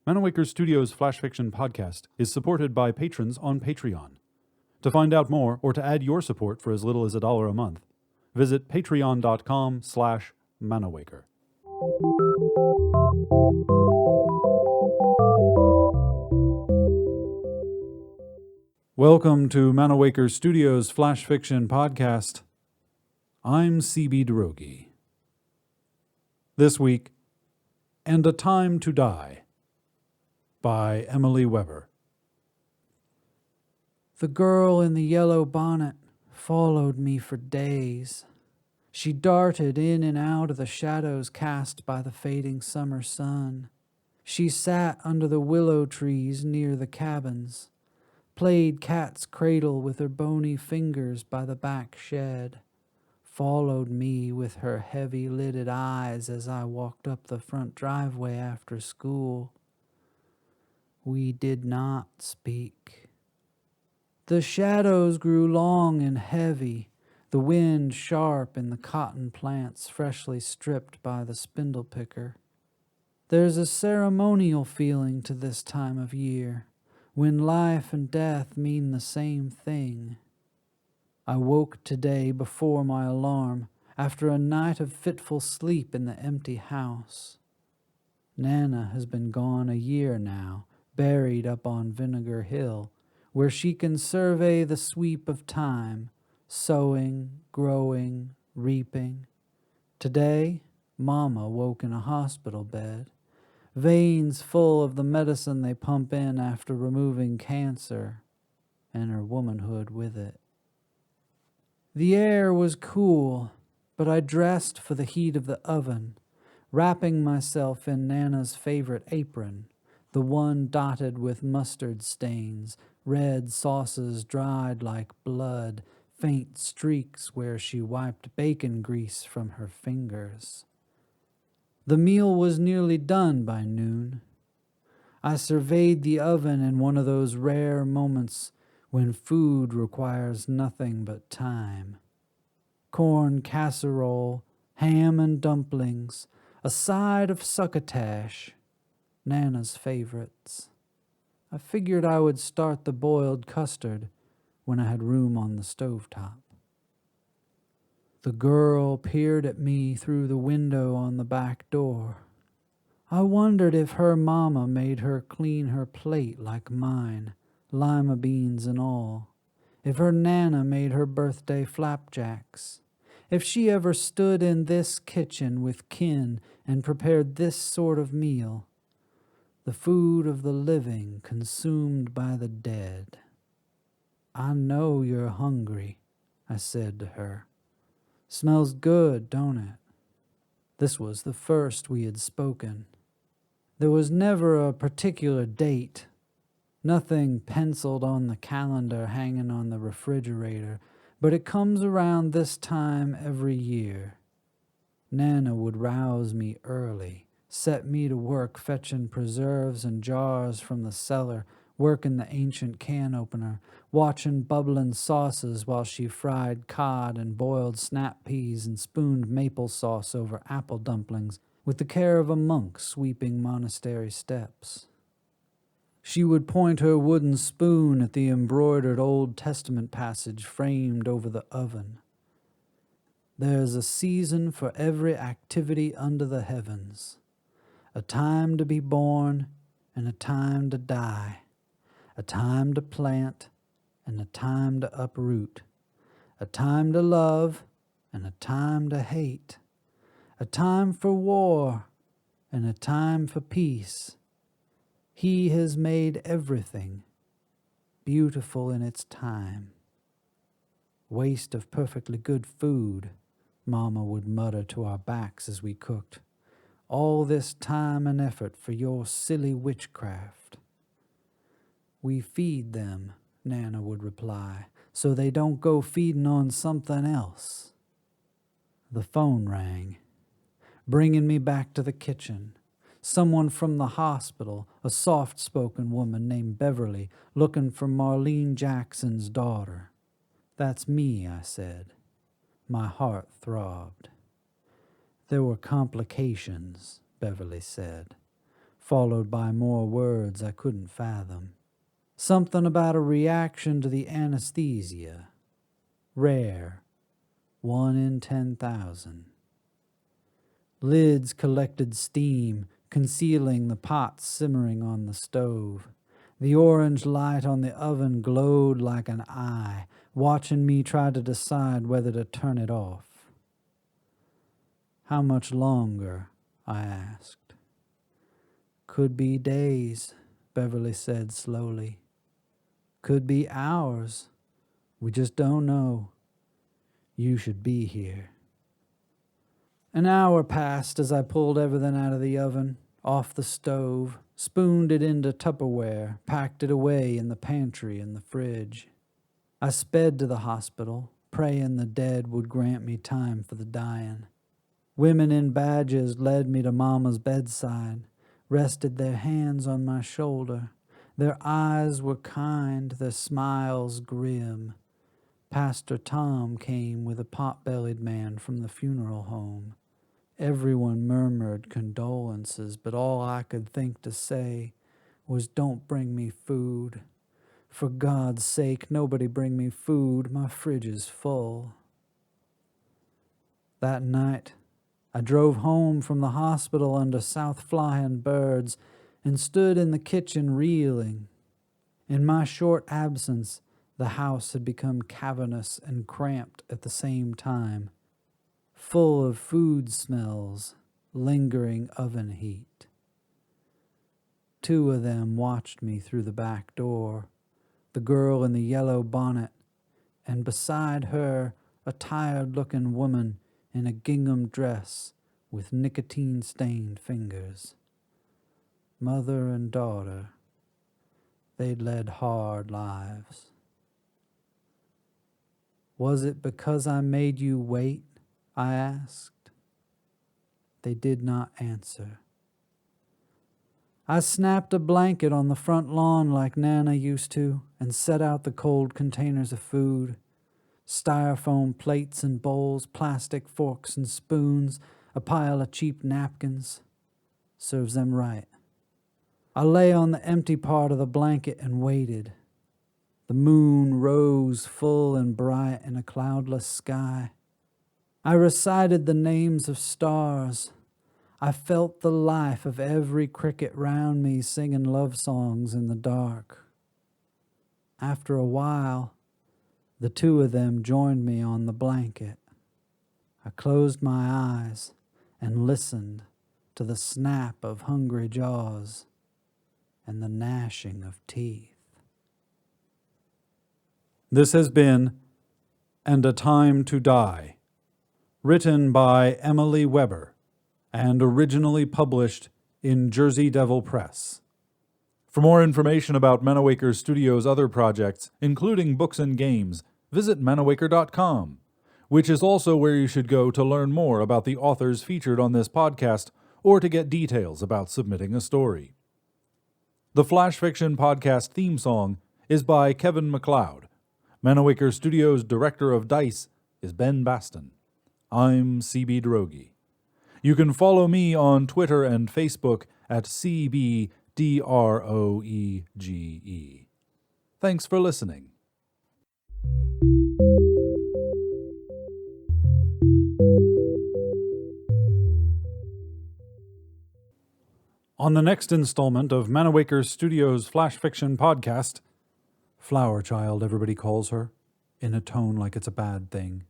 Manawaker Studios Flash Fiction Podcast is supported by patrons on Patreon. To find out more or to add your support for as little as $1 a month, visit patreon.com/Manawaker. Welcome to Manawaker Studios Flash Fiction Podcast. I'm C.B. Droege. This week, And a Time to Die by Emily Weber. The girl in the yellow bonnet followed me for days. She darted in and out of the shadows cast by the fading summer sun. She sat under the willow trees near the cabins, played cat's cradle with her bony fingers by the back shed, followed me with her heavy-lidded eyes as I walked up the front driveway after school. We did not speak. The shadows grew long and heavy, the wind sharp in the cotton plants freshly stripped by the spindle picker. There's a ceremonial feeling to this time of year, when life and death mean the same thing. I woke today before my alarm, after a night of fitful sleep in the empty house. Nana has been gone a year now, buried up on Vinegar Hill, where she can survey the sweep of time, sowing, growing, reaping. Today, Mama woke in a hospital bed, veins full of the medicine they pump in after removing cancer, and her womanhood with it. The air was cool, but I dressed for the heat of the oven, wrapping myself in Nana's favorite apron, the one dotted with mustard stains, red sauces dried like blood, faint streaks where she wiped bacon grease from her fingers. The meal was nearly done by noon. I surveyed the oven in one of those rare moments when food requires nothing but time. Corn casserole, ham and dumplings, a side of succotash, Nana's favorites. I figured I would start the boiled custard when I had room on the stovetop. The girl peered at me through the window on the back door. I wondered if her mama made her clean her plate like mine, lima beans and all. If her Nana made her birthday flapjacks. If she ever stood in this kitchen with kin and prepared this sort of meal. The food of the living consumed by the dead. I know you're hungry, I said to her. Smells good, don't it? This was the first we had spoken. There was never a particular date, nothing penciled on the calendar hanging on the refrigerator, but it comes around this time every year. Nana would rouse me early, set me to work fetching preserves and jars from the cellar, working the ancient can opener, watching bubbling sauces while she fried cod and boiled snap peas and spooned maple sauce over apple dumplings with the care of a monk sweeping monastery steps. She would point her wooden spoon at the embroidered Old Testament passage framed over the oven. There's a season for every activity under the heavens. A time to be born and a time to die. A time to plant and a time to uproot. A time to love and a time to hate. A time for war and a time for peace. He has made everything beautiful in its time. Waste of perfectly good food, Mama would mutter to our backs as we cooked. All this time and effort for your silly witchcraft. We feed them, Nana would reply, so they don't go feeding on something else. The phone rang, bringing me back to the kitchen. Someone from the hospital, a soft-spoken woman named Beverly, looking for Marlene Jackson's daughter. That's me, I said. My heart throbbed. There were complications, Beverly said. followed by more words I couldn't fathom. Something about a reaction to the anesthesia. Rare. 1 in 10,000. Lids collected steam, concealing the pots simmering on the stove. The orange light on the oven glowed like an eye, watching me try to decide whether to turn it off. "How much longer?" I asked. "Could be days," Beverly said slowly. "Could be hours. We just don't know. You should be here." An hour passed as I pulled everything out of the oven, off the stove, spooned it into Tupperware, packed it away in the pantry and the fridge. I sped to the hospital, praying the dead would grant me time for the dying. Women in badges led me to Mama's bedside, rested their hands on my shoulder. Their eyes were kind, their smiles grim. Pastor Tom came with a pot-bellied man from the funeral home. Everyone murmured condolences, but all I could think to say was, "Don't bring me food. For God's sake, nobody bring me food. My fridge is full." That night, I drove home from the hospital under south flying birds and stood in the kitchen reeling. In my short absence, the house had become cavernous and cramped at the same time, full of food smells, lingering oven heat. 2 of them watched me through the back door, the girl in the yellow bonnet, and beside her a tired-looking woman in a gingham dress with nicotine-stained fingers. Mother and daughter, they'd led hard lives. "Was it because I made you wait?" I asked. They did not answer. I snapped a blanket on the front lawn like Nana used to and set out the cold containers of food. Styrofoam plates and bowls, plastic forks and spoons, a pile of cheap napkins. Serves them right. I lay on the empty part of the blanket and waited. The moon rose full and bright in a cloudless sky. I recited the names of stars. I felt the life of every cricket round me singing love songs in the dark. After a while, the 2 of them joined me on the blanket. I closed my eyes and listened to the snap of hungry jaws and the gnashing of teeth. This has been And a Time to Die, written by Emily Weber and originally published in Jersey Devil Press. For more information about Manawaker Studios' other projects, including books and games, visit manawaker.com, which is also where you should go to learn more about the authors featured on this podcast or to get details about submitting a story. The Flash Fiction Podcast theme song is by Kevin MacLeod. Manawaker Studios' Director of Dice is Ben Baston. I'm CB Droege. You can follow me on Twitter and Facebook at CBDROEGE. Thanks for listening. On the next installment of Manawaker Studios' Flash Fiction Podcast, Flower Child, everybody calls her, in a tone like it's a bad thing.